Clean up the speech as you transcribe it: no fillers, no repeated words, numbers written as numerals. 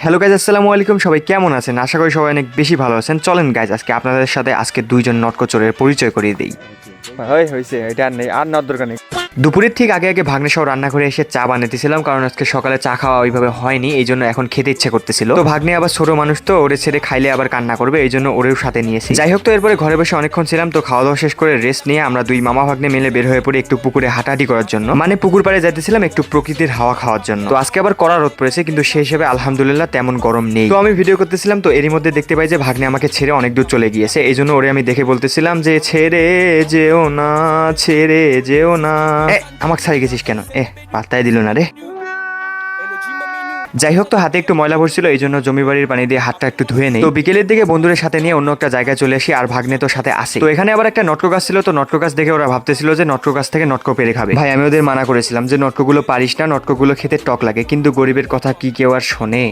Hello guys, আসসালামু আলাইকুম। সবাই কেমন আছেন? আশা করি সবাই অনেক বেশি ভালো আছেন। চলেন গাইজ, আজকে আপনাদের সাথে দুইজন নটকোচরের পরিচয় করিয়ে দিই। হয়েছে এটা আর নেই, আর নেওয়ার দরকার নেই। দুপুরের ঠিক আগে আগে ভাগ্নে সহ রান্না করে এসে চা বানাতেছিলাম, কারণ আজকে সকালে চা খাওয়া ওইভাবে হয়নি, এই জন্য এখন খেতে ইচ্ছে করতেছিল। তো ভাগ্নে আবার ছোট মানুষ, তো ওরে ছেড়ে খাইলে আবার কান্না করবে, এই জন্য ওরেও সাথে নিয়েছি। যাই হোক, তো এরপরে ঘরে বসে অনেকক্ষণ ছিলাম, তো খাওয়া দাওয়া শেষ করে রেস্ট নিয়ে আমরা দুই মামা ভাগ্নে মিলে বের হয়ে পড়ে একটু পুকুরে হাঁটাহাঁটি করার জন্য, মানে পুকুর পাড়ে যাইতেছিলাম একটু প্রকৃতির হাওয়া খাওয়ার জন্য। তো আজকে আবার কড়া রোদ পড়েছে, কিন্তু সেই হিসেবে আলহামদুলিল্লাহ তেমন গরম নেই। তো আমি ভিডিও করতেছিলাম, তো এরই মধ্যে দেখতে পাই যে ভাগ্নে আমাকে ছেড়ে অনেক দূর চলে গিয়েছে। এই জন্য ওরে আমি দেখে বলতেছিলাম যে ছেড়ে যেও না, ছেড়ে যেও না। আমাকে ছাড়িয়ে গেছিস কেন? পাত্তাই দিল না রে। যাই হোক, তো হাতে একটু ময়লা ভরছিল, এই জন্য জমি বাড়ির পানি দিয়ে হাতটা একটু ধুয়ে নেই। তো বিকেলের দিকে বন্ধুদের সাথে নিয়ে অন্য একটা জায়গায় চলে আসি, আর ভাগ্নে তো সাথে আসে। তো এখানে আবার একটা নটকো গাছ ছিল, তো নটকো গাছ দেখে ওরা ভাবতেছিল যে নটকো গাছ থেকে নটকো পেরে খাবে। ভাই আমি ওদের মানা করেছিলাম যে নটকোগুলো পারিস না, নটকোগুলো খেতে টক লাগে, কিন্তু গরিবের কথা কি কেউ আর শোনে?